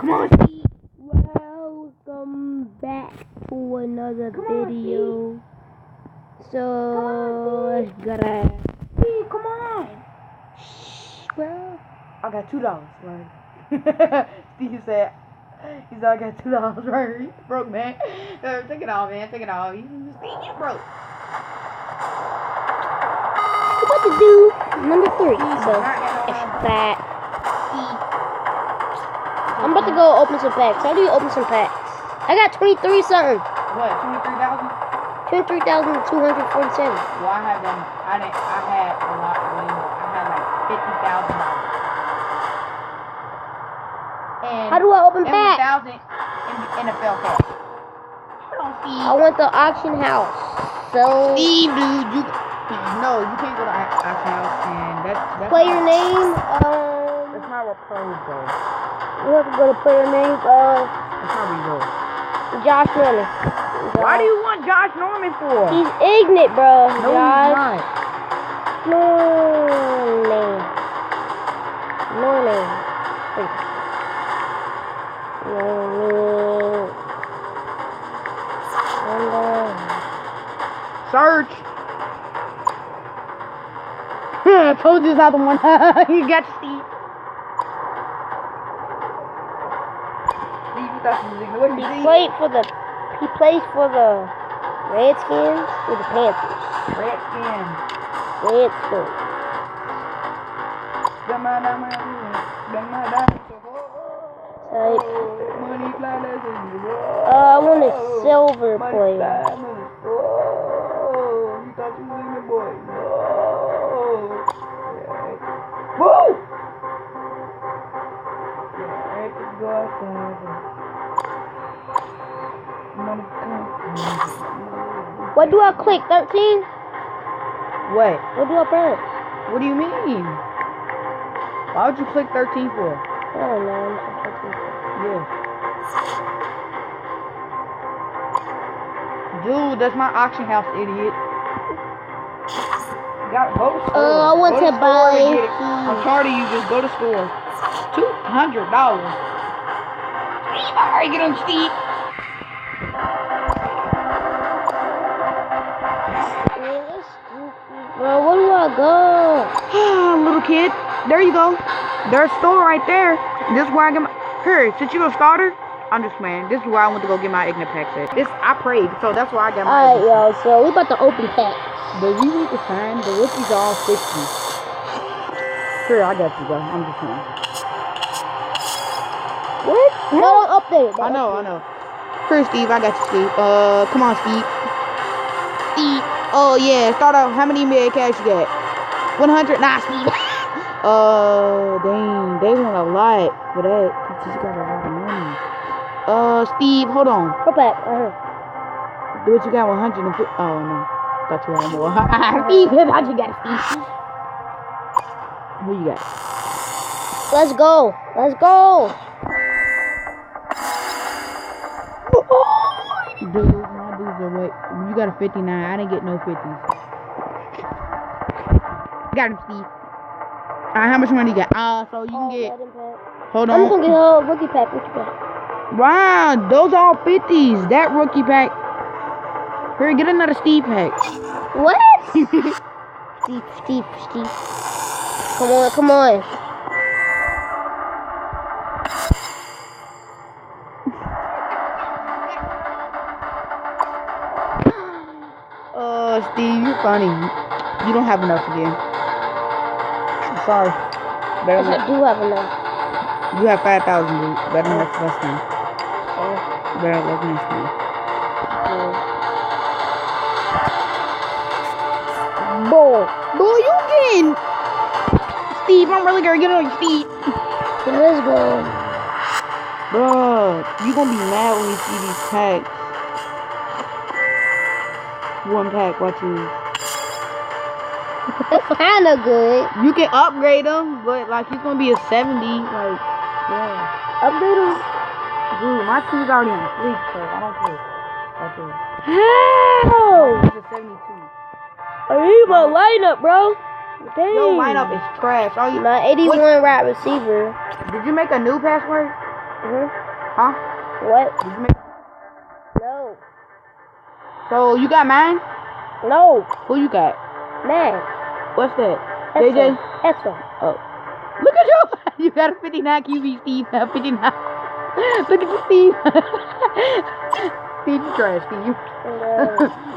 Come on, Steve. Welcome back to another video. So let's get it. Steve, come on. Well, I got $2, right? Steve said, he said I got $2, right? Broke, man. Take it off, man. Take it off. Steve, you broke. what to do? Number 3. So it's that. I'm about to go open some packs. How do you open some packs? I got 23 something. What? 23,000? 23,247. Well, I had them. I had a lot way more. I had like $50,000. And How do I open packs? 1,000 in NFL cash. Hold on, Steve. I went to auction house. So Steve, dude, you can't go to auction house and that's player name. That's not where pros go. We have to go to player name. That's not where you go. Josh Norman. Why do you want Josh Norman for? He's ignorant, bro. No, Josh he's not. Norman. Norman. Search. I told you this other one. You got to see. He plays for the Redskins or the Panthers. Redskins. Redskins. I want a silver player. You thought you was in the boy. Woo! What do I click? 13? What? What do I press? What do you mean? Why would you click 13 for? I don't know. Yeah. Dude, that's my auction house, idiot. You gotta go to store. I want to buy. I'm tired of you. Just go to store. $200. Alright, get on Steve. Bro, where do I go? Little kid. There you go. There's a store right there. This is where I get my... Here, since you're a starter, I'm just playing. This is where I went to go get my Igna packs at. I prayed, so that's why I got my... Alright, y'all, so we about to open packs. But we need to find the rookies are all 50. Here, I got you, bro. I'm just saying. What? No, don't update it. I know. Here, Steve, I got you, Steve. Come on, Steve. Steve. Oh, yeah. Start off. How many million cash you got? 100? Nah, Steve. Dang. They want a lot for that. You got a lot of money. Steve, hold on. Go back. Do what you got, 150. Oh, no. Thought you had more. Steve, I thought you got Steve. Who you got? Let's go. Dude, my dudes are what? You got a 59. I didn't get no 50s. Got him, Steve. Alright, how much money you got? So you can get. Hold on. I'm gonna get a rookie pack. Wow, those are all 50s. That rookie pack. Here, get another Steve pack. What? Steve. Come on. Steve, you're funny. You don't have enough again. I'm sorry. Yes, I do have enough. You have 5,000, dude. Better than next time. Better than next time. Boy, you getting... Steve, I'm really gonna get on your feet. Let's go. Bro, you gonna be mad when you see these packs. One pack, watch you. That's kinda good. You can upgrade them, but like he's gonna be a 70. Like, yeah. Upgrade them? Dude, my team's already on fleek, so I don't care. That's it. How? He's a 72. I need my lineup, bro. Dang. Your lineup is trash. My 81 wide receiver. Did you make a new password? Huh? What? Did you make? No. So you got mine? No. Who you got? Man. What's that? JJ? Excellent. Oh. Look at you! You got a 59 QB, Steve. 59. Look at you, Steve. Steve, you trash, Steve.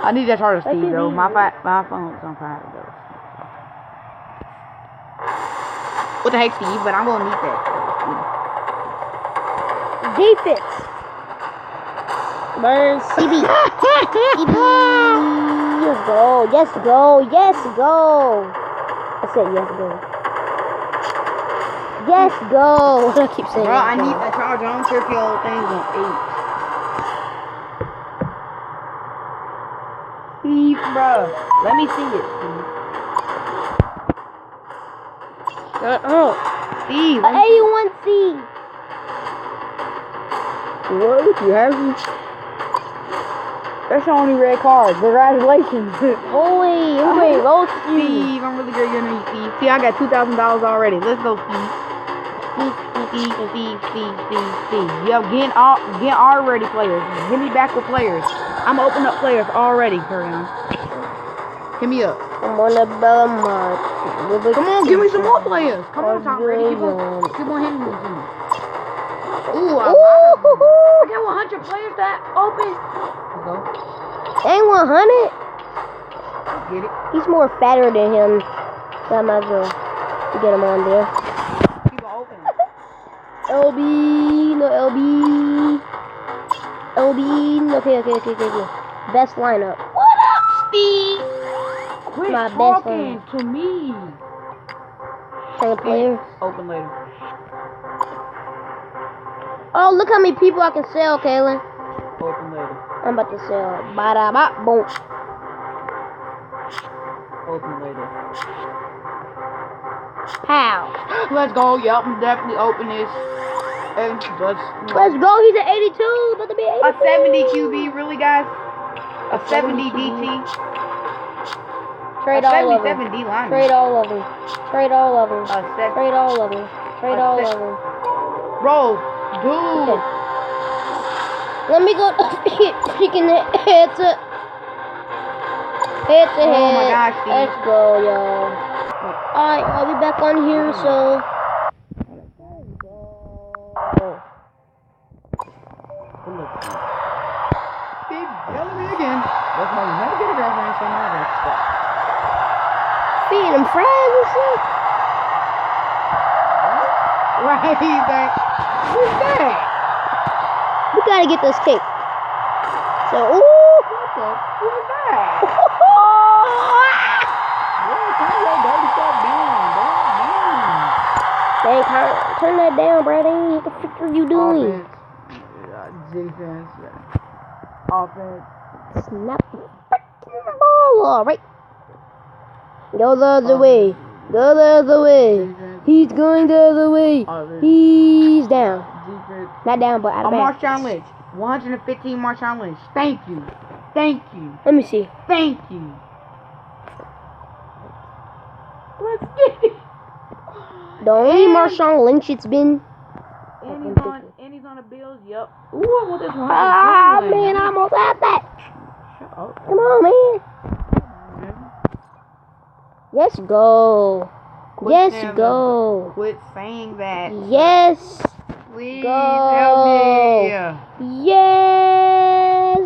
I need that charger, Steve, though. My phone's on fire, though. What the heck, Steve? But I'm gonna need that. Defense. Burn CB. Yes, go. Yes, go. Yes, go. I said yes, go. Yes, go. I keep saying bro, yes, I go. need that charger. I don't care if your thing's on 8. Steve, bro. Let me see it, Steve. Shut up. Steve. 81C. What? You have me? That's the only red card. Congratulations. Holy, everybody roast you. Steve, I'm really good. You're gonna need Steve. See, I got $2,000 already. Let's go, Steve. Steve. Yo, get already players. Hit me back with players. I'm gonna open up players already. Carry on. Hit me up. I'm on the Belmont. Come on, give me some more players. Come on, Tom Brady. Keep on hitting me. Ooh, I got 100 players that open. Let's go. Ain't 100. Get it. He's more fatter than him. So I might as well get him on there. Keep on open. LB, no LB. LB, okay. Best lineup. What up, Steve? Quit My best talking to me. Second player. Open later. Oh, look how many people I can sell, Kaylin. Open later. I'm about to sell. Ba-da-ba, boom. Open later. Pow. Let's go. Yup, I'm definitely open this. And Let's go. He's at 82. About to be 82. A 70 QB, really, guys? A 70 DT. Trade all of them. 77 D lineman. Trade all of them. Trade all of them. A set. Trade all of them. Trade all of them. Bro, dude. Okay. Let me go. Freaking head to head. Oh my gosh, Steve. Let's go, y'all. Alright, I'll be back on here, so. Steve, yelling me again. That's why you never get a girlfriend, so now that's stuff. Feeding them fries and shit. Right, he's back. Who's that? We gotta get this cake. So, ooh. Who's that? Dang, turn that down, Brady. What the frick are you doing? Defense. Offense. Snap the freaking ball. Alright. Go the other way. Go the other way. Defense. He's going the other way. He's down. Defense. Not down, but out of bounds. Marshawn Lynch. 115 Marshawn Lynch. Thank you. Thank you. Let me see. Thank you. Let's get it. The only Marshawn Lynch it's been. And he's on the Bills. Yep. Ooh, I want this one. Ah, man, I almost had that. Shut up. Come on, man. Let's go. Yes, go. Quit saying that. Yes. Please Go. help me. Yes.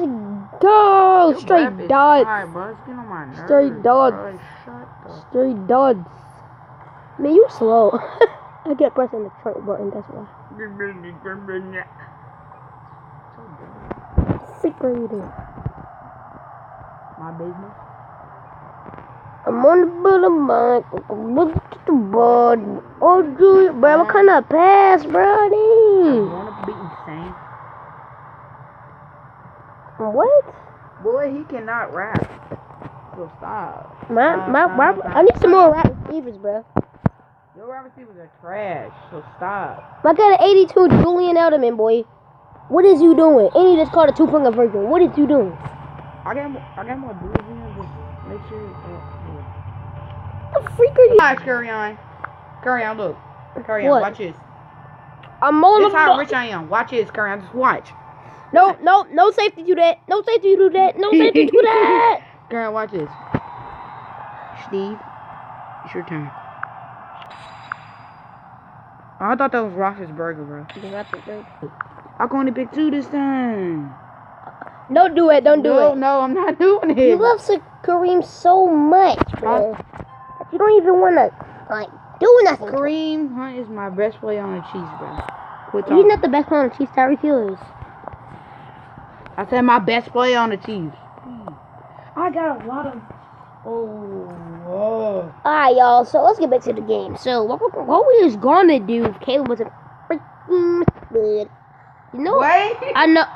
Go. Straight dots. Alright, bro. It's getting on my nerves. Straight dots. Bro. Shut up. Straight dots. Man, you slow. I kept pressing the trunk button, that's why. Freak are you doing? My business. I'm on the boulevard. Look at the bud. Oh, dude, bro, what kind of pass, bro? I wanna be insane. What? Boy, he cannot rap. So stop. I need some more rap receivers, bro. Your wide receivers are trash. So stop. I got an 82 Julian Edelman, boy. What is you doing? And he just called a two-point conversion. What is you doing? I got more dudes in here. Just make sure. The freak are you? Guys, carry on. Carry on. Look. Carry on. What? Watch this. I'm on This the how block. rich I am. Watch this, Karen. Just watch. No safety do that. No safety do that. No safety do that. Karen, watch this. Steve, it's your turn. Oh, I thought that was Ross's burger, bro. I'm going to pick 2 this time. Don't do it. Don't do it. No, I'm not doing it. You love Kareem so much, bro. You don't even want to like do nothing. Kareem Hunt is my best player on the Chiefs, bro. He's not the best player on the Chiefs. Tyreek Hill is. I said my best player on the Chiefs. I got a lot of. Oh. Alright, y'all. So let's get back to the game. So what we was gonna do if Caleb wasn't freaking good. You know? Wait. I know.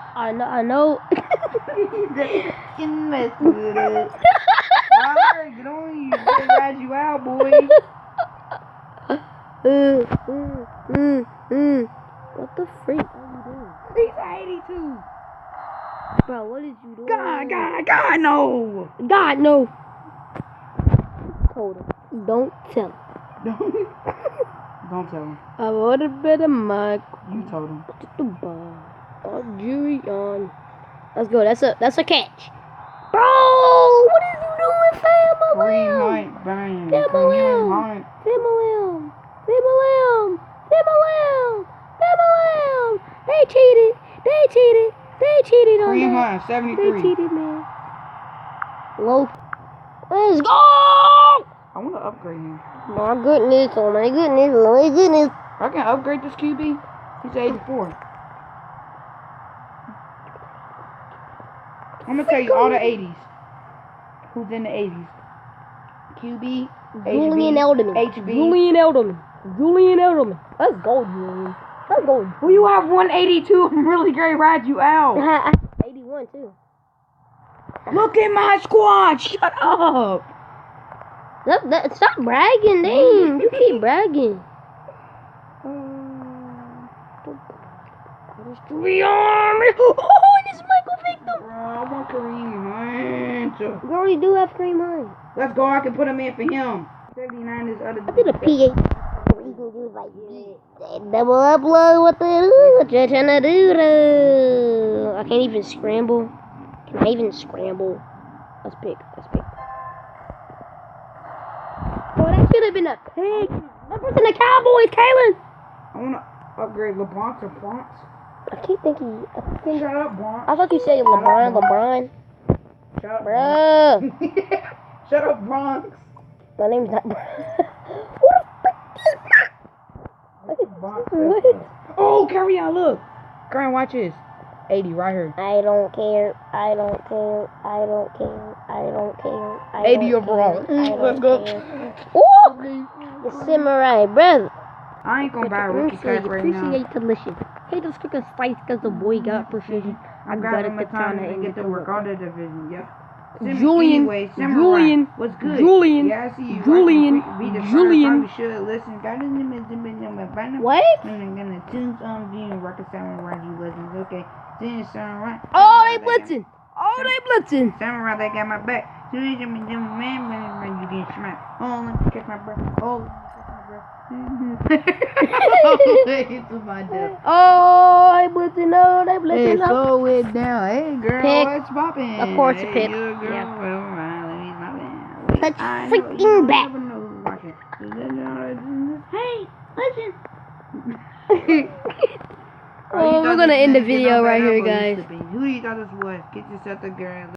Fucking mess with it. Alright, get on you. They ride you out, boy. What the freak are you doing? He's 82. Bro, what did you do? God, no. God, no. Told him. Don't tell him. Don't tell him. I want a better mic. You told him. Jury on. Let's go. That's a catch. Bro, what is you doing, family? Family. They cheated on Kareem that. Hunt, 73. They cheated, man. Low. Let's go! I want to upgrade him. My goodness, oh my goodness, oh my goodness. I can upgrade this QB. He's 84. I'm going to tell you all the 80s. Who's in the 80s? QB, Julian Edelman. Julian Edelman. Let's go, Julian. Let's go. Well, you have 182. I'm really great. Ride you out. 81 too. Look at my squad. Shut up. Stop bragging, dang. You keep bragging. Oh, this Michael Victor. Bro, I want Kareem Hunt. You already do have Kareem Hunt. Let's go. I can put him in for him. 79 is other. I did a PH. You can do like double upload. What you trying to do, though? I can't even scramble. Can I even scramble? Let's pick. Oh, that should have been a pick. That was in the Cowboys, Kalen. I want to upgrade LeBron to Bronx. I keep thinking. Shut up, Bronx. I thought you said LeBron. Shut up, Bruh. Shut up, Bronx. My name's not Bronx. What? Oh, carry on, look. Grant, watch this. 80 right here. I don't care. 80 overall. Let's go. Oh! You samurai, brother. I ain't gonna buy a rookie card right now. Appreciate the listen. Hey, this freaking spice because the boy got precision. I got him a time to get to work on the division. Yep. Julian. What's good? Julian. Yeah, I see you. Julian. We should listen. What? I'm gonna tune some view and reconcile around you lessons. Okay. Then samurai. Oh, they blitzing. Samurai, they got my back. Man, you getting smacked. Oh, let me catch my breath. Oh, let me catch my breath. It's my death. Oh, they blitzing. No, they blitzing. Hey, slow it down. Hey, girl, Pick. what's poppin'? Of course, hey, a pick. Girl, Yeah. well, let me stop it. Touch I freaking know, back. Hey, listen. Oh, we're gonna end the video right here, guys. Who do you thought this was? Get yourself the girl.